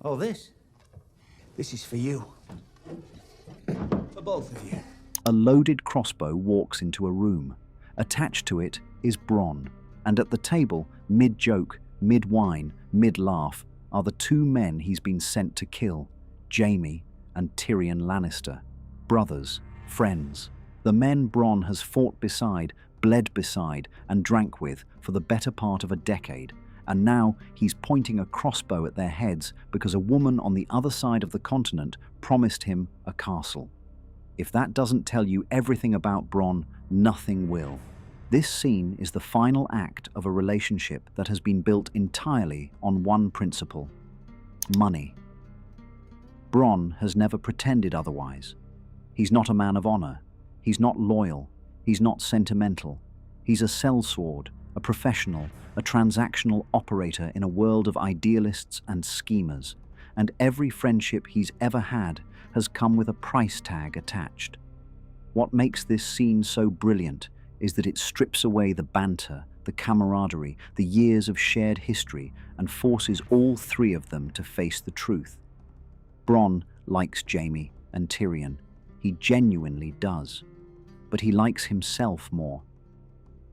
Oh, this? This is for you. For both of you. A loaded crossbow walks into a room. Attached to it is Bronn, and at the table, mid-joke, mid-whine, mid-laugh, are the two men he's been sent to kill, Jaime and Tyrion Lannister. Brothers, friends, the men Bronn has fought beside, bled beside, and drank with for the better part of a decade, and now he's pointing a crossbow at their heads because a woman on the other side of the continent promised him a castle. If that doesn't tell you everything about Bronn, nothing will. This scene is the final act of a relationship that has been built entirely on one principle: money. Bronn has never pretended otherwise. He's not a man of honor. He's not loyal. He's not sentimental. He's a sellsword, a professional, a transactional operator in a world of idealists and schemers. And every friendship he's ever had has come with a price tag attached. What makes this scene so brilliant is that it strips away the banter, the camaraderie, the years of shared history, and forces all three of them to face the truth. Bronn likes Jaime and Tyrion. He genuinely does. But he likes himself more.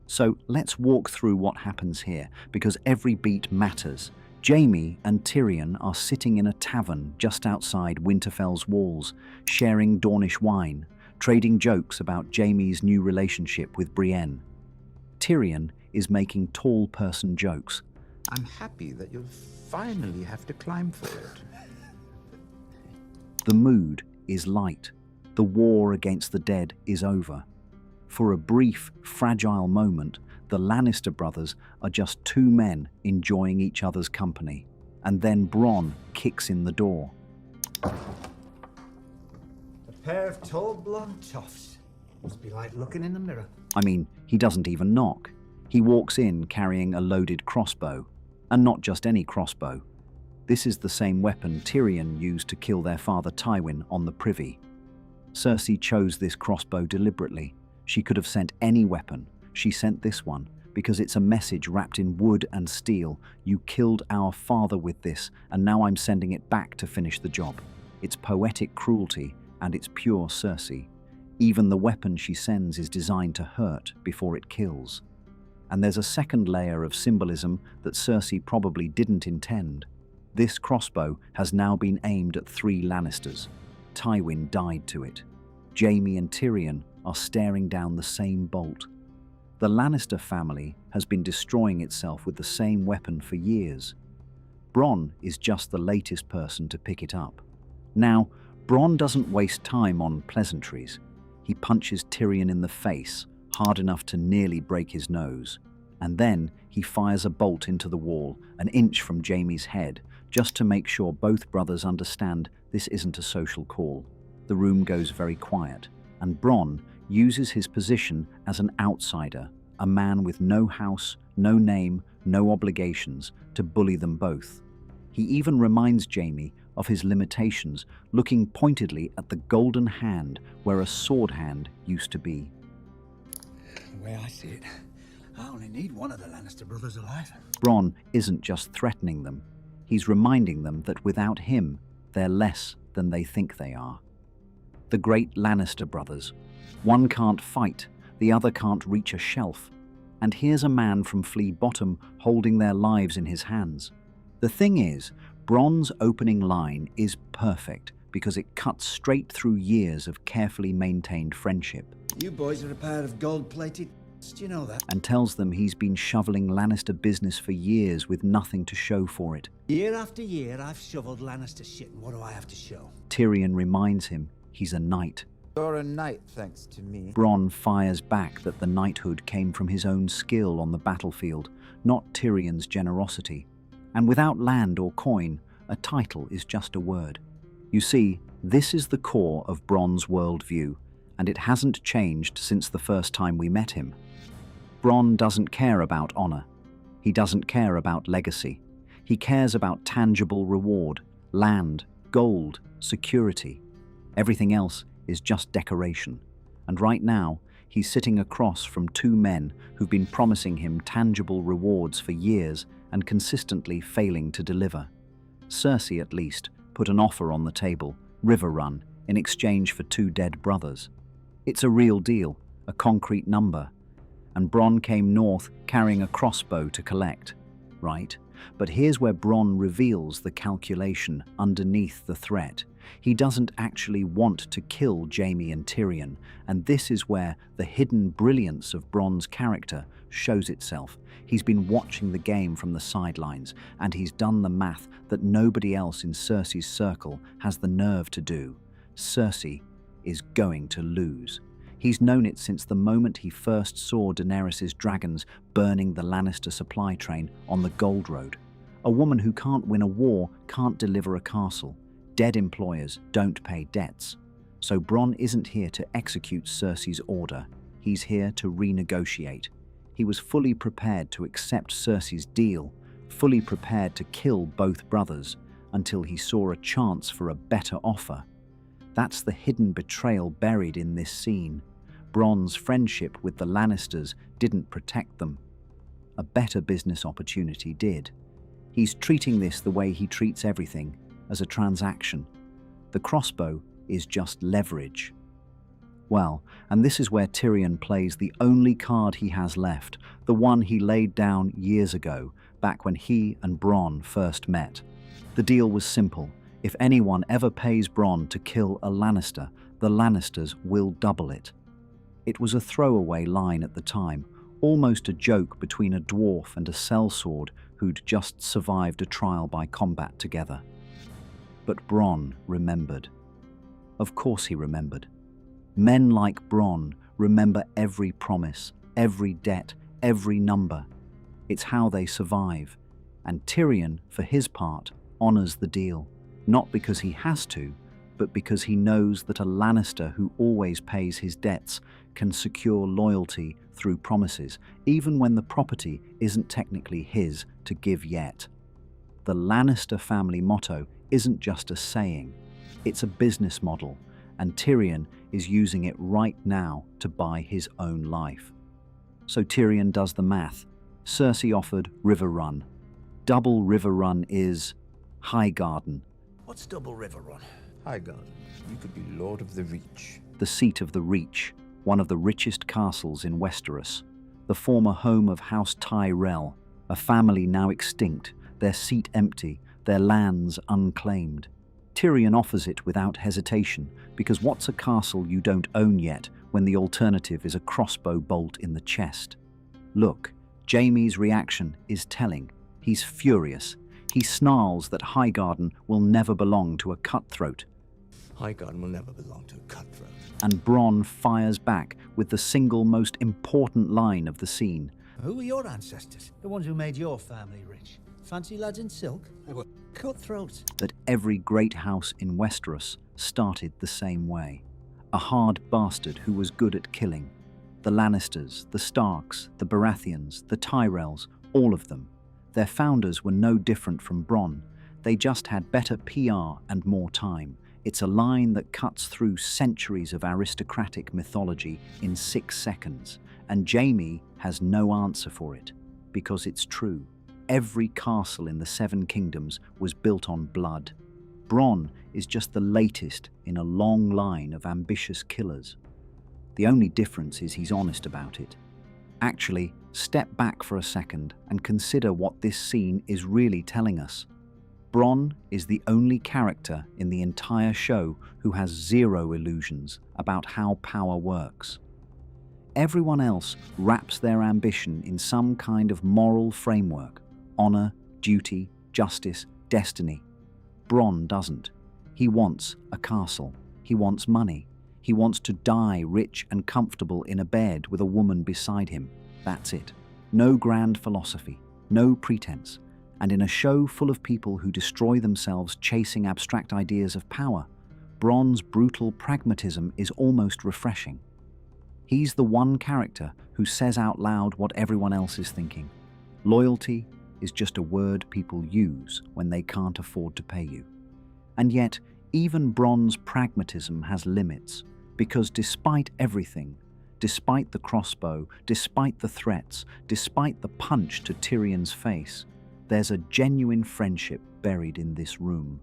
So let's walk through what happens here, because every beat matters. Jaime and Tyrion are sitting in a tavern just outside Winterfell's walls, sharing Dornish wine, trading jokes about Jaime's new relationship with Brienne. Tyrion is making tall person jokes. I'm happy that you'll finally have to climb for it. The mood is light. The war against the dead is over. For a brief, fragile moment, the Lannister brothers are just two men enjoying each other's company. And then Bronn kicks in the door. A pair of tall blonde toffs. Must be like looking in the mirror. I mean, he doesn't even knock. He walks in carrying a loaded crossbow. And not just any crossbow. This is the same weapon Tyrion used to kill their father Tywin on the Privy. Cersei chose this crossbow deliberately. She could have sent any weapon. She sent this one because it's a message wrapped in wood and steel. You killed our father with this, and now I'm sending it back to finish the job. It's poetic cruelty, and it's pure Cersei. Even the weapon she sends is designed to hurt before it kills. And there's a second layer of symbolism that Cersei probably didn't intend. This crossbow has now been aimed at 3 Lannisters. Tywin died to it. Jaime and Tyrion are staring down the same bolt. The Lannister family has been destroying itself with the same weapon for years. Bronn is just the latest person to pick it up. Now, Bronn doesn't waste time on pleasantries. He punches Tyrion in the face, hard enough to nearly break his nose. And then he fires a bolt into the wall, an inch from Jaime's head, just to make sure both brothers understand this isn't a social call. The room goes very quiet, and Bronn uses his position as an outsider, a man with no house, no name, no obligations, to bully them both. He even reminds Jaime of his limitations, looking pointedly at the golden hand where a sword hand used to be. The way I see it, I only need one of the Lannister brothers alive. Bronn isn't just threatening them. He's reminding them that without him, they're less than they think they are. The great Lannister brothers. One can't fight, the other can't reach a shelf. And here's a man from Flea Bottom holding their lives in his hands. The thing is, Bronn's opening line is perfect because it cuts straight through years of carefully maintained friendship. You boys are a pair of gold-plated. Do you know that? And tells them he's been shoveling Lannister business for years with nothing to show for it. Year after year, I've shoveled Lannister shit, and what do I have to show? Tyrion reminds him he's a knight. You're a knight, thanks to me. Bronn fires back that the knighthood came from his own skill on the battlefield, not Tyrion's generosity. And without land or coin, a title is just a word. You see, this is the core of Bronn's worldview, and it hasn't changed since the first time we met him. Bronn doesn't care about honor. He doesn't care about legacy. He cares about tangible reward, land, gold, security. Everything else is just decoration. And right now, he's sitting across from 2 men who've been promising him tangible rewards for years and consistently failing to deliver. Cersei, at least, put an offer on the table, River Run, in exchange for 2 dead brothers. It's a real deal, a concrete number. And Bronn came north carrying a crossbow to collect, right? But here's where Bronn reveals the calculation underneath the threat. He doesn't actually want to kill Jaime and Tyrion, and this is where the hidden brilliance of Bronn's character shows itself. He's been watching the game from the sidelines, and he's done the math that nobody else in Cersei's circle has the nerve to do. Cersei is going to lose. He's known it since the moment he first saw Daenerys' dragons burning the Lannister supply train on the Gold Road. A woman who can't win a war can't deliver a castle. Dead employers don't pay debts. So Bronn isn't here to execute Cersei's order. He's here to renegotiate. He was fully prepared to accept Cersei's deal, fully prepared to kill both brothers, until he saw a chance for a better offer. That's the hidden betrayal buried in this scene. Bronn's friendship with the Lannisters didn't protect them. A better business opportunity did. He's treating this the way he treats everything, as a transaction. The crossbow is just leverage. Well, and this is where Tyrion plays the only card he has left, the one he laid down years ago, back when he and Bronn first met. The deal was simple. If anyone ever pays Bronn to kill a Lannister, the Lannisters will double it. It was a throwaway line at the time, almost a joke between a dwarf and a sellsword who'd just survived a trial by combat together. But Bronn remembered. Of course he remembered. Men like Bronn remember every promise, every debt, every number. It's how they survive. And Tyrion, for his part, honors the deal. Not because he has to, but because he knows that a Lannister who always pays his debts can secure loyalty through promises, even when the property isn't technically his to give yet. The Lannister family motto isn't just a saying, it's a business model, and Tyrion is using it right now to buy his own life. So Tyrion does the math. Cersei offered River Run. Double River Run is Highgarden, What's Double River Run? Highgarden, you could be Lord of the Reach. the seat of the Reach, one of the richest castles in Westeros, the former home of House Tyrell, a family now extinct, their seat empty, their lands unclaimed. Tyrion offers it without hesitation, because what's a castle you don't own yet when the alternative is a crossbow bolt in the chest? Look, Jaime's reaction is telling. He's furious. He snarls that Highgarden will never belong to a cutthroat. Highgarden will never belong to a cutthroat. And Bronn fires back with the single most important line of the scene. Who were your ancestors? The ones who made your family rich? Fancy lads in silk? They were cutthroats. That every great house in Westeros started the same way. A hard bastard who was good at killing. The Lannisters, the Starks, the Baratheons, the Tyrells, all of them. Their founders were no different from Bronn. They just had better PR and more time. It's a line that cuts through centuries of aristocratic mythology in 6 seconds, and Jaime has no answer for it, because it's true. Every castle in the 7 Kingdoms was built on blood. Bronn is just the latest in a long line of ambitious killers. The only difference is he's honest about it. Actually, step back for a second and consider what this scene is really telling us. Bronn is the only character in the entire show who has zero illusions about how power works. Everyone else wraps their ambition in some kind of moral framework: honor, duty, justice, destiny. Bronn doesn't. He wants a castle. He wants money. He wants to die rich and comfortable in a bed with a woman beside him. That's it. No grand philosophy, no pretense. And in a show full of people who destroy themselves chasing abstract ideas of power, Bronn's brutal pragmatism is almost refreshing. He's the one character who says out loud what everyone else is thinking. Loyalty is just a word people use when they can't afford to pay you. And yet, even Bronn's pragmatism has limits, because despite everything, despite the crossbow, despite the threats, despite the punch to Tyrion's face, there's a genuine friendship buried in this room.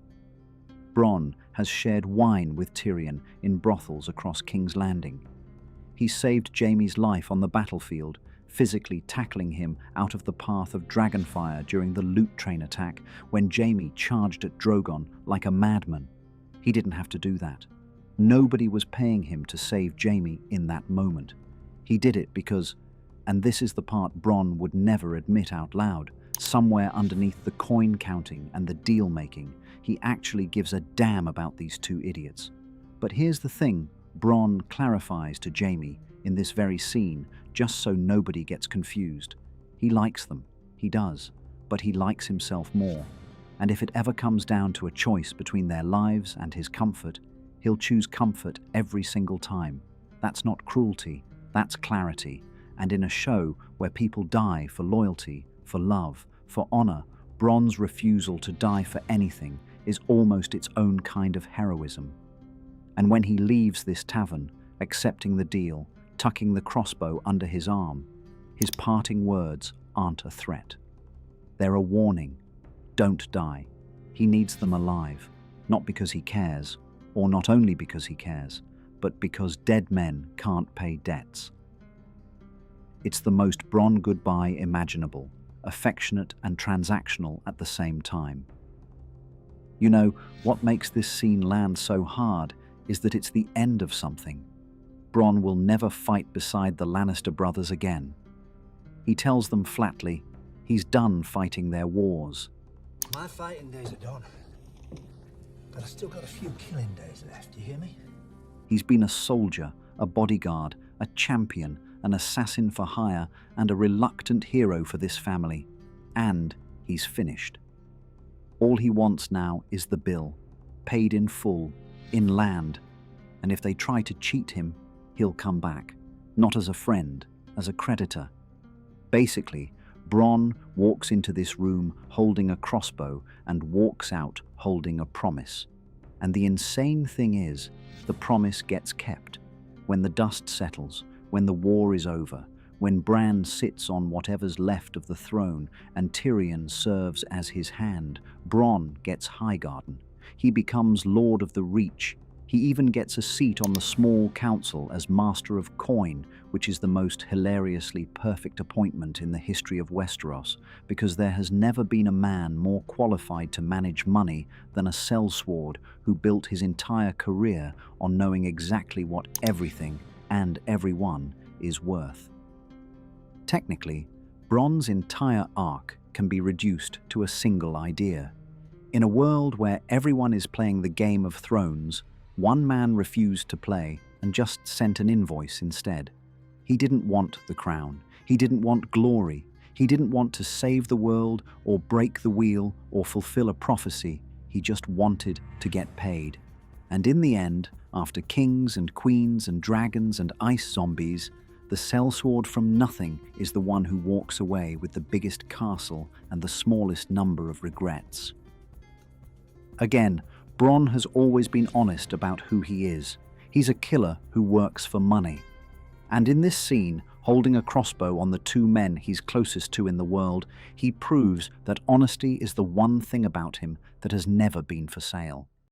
Bronn has shared wine with Tyrion in brothels across King's Landing. He saved Jaime's life on the battlefield, physically tackling him out of the path of dragonfire during the loot train attack when Jaime charged at Drogon like a madman. He didn't have to do that. Nobody was paying him to save Jaime in that moment. He did it because, and this is the part Bronn would never admit out loud, somewhere underneath the coin counting and the deal making, he actually gives a damn about these two idiots. But here's the thing Bronn clarifies to Jaime in this very scene, just so nobody gets confused. He likes them, he does, but he likes himself more. And if it ever comes down to a choice between their lives and his comfort, he'll choose comfort every single time. That's not cruelty, that's clarity. And in a show where people die for loyalty, for love, for honor, Bronn's refusal to die for anything is almost its own kind of heroism. And when he leaves this tavern, accepting the deal, tucking the crossbow under his arm, his parting words aren't a threat. They're a warning. Don't die. He needs them alive, not because he cares, or not only because he cares, but because dead men can't pay debts. It's the most Bronn goodbye imaginable, affectionate and transactional at the same time. You know, what makes this scene land so hard is that it's the end of something. Bronn will never fight beside the Lannister brothers again. He tells them flatly, he's done fighting their wars. My fighting days are done. But I've still got a few killing days left, you hear me? He's been a soldier, a bodyguard, a champion, an assassin for hire, and a reluctant hero for this family. And he's finished. All he wants now is the bill, paid in full, in land. And if they try to cheat him, he'll come back, not as a friend, as a creditor. Basically, Bronn walks into this room holding a crossbow and walks out holding a promise. And the insane thing is, the promise gets kept. When the dust settles, when the war is over, when Bran sits on whatever's left of the throne and Tyrion serves as his hand, Bronn gets Highgarden. He becomes Lord of the Reach. He even gets a seat on the small council as Master of Coin, which is the most hilariously perfect appointment in the history of Westeros, because there has never been a man more qualified to manage money than a sellsword who built his entire career on knowing exactly what everything and everyone is worth. Technically, Bronn's entire arc can be reduced to a single idea. In a world where everyone is playing the Game of Thrones, one man refused to play and just sent an invoice instead. He didn't want the crown. He didn't want glory. He didn't want to save the world or break the wheel or fulfill a prophecy. He just wanted to get paid. And in the end, after kings and queens and dragons and ice zombies, the sellsword from nothing is the one who walks away with the biggest castle and the smallest number of regrets. Again, Bronn has always been honest about who he is. He's a killer who works for money. And in this scene, holding a crossbow on the two men he's closest to in the world, he proves that honesty is the one thing about him that has never been for sale.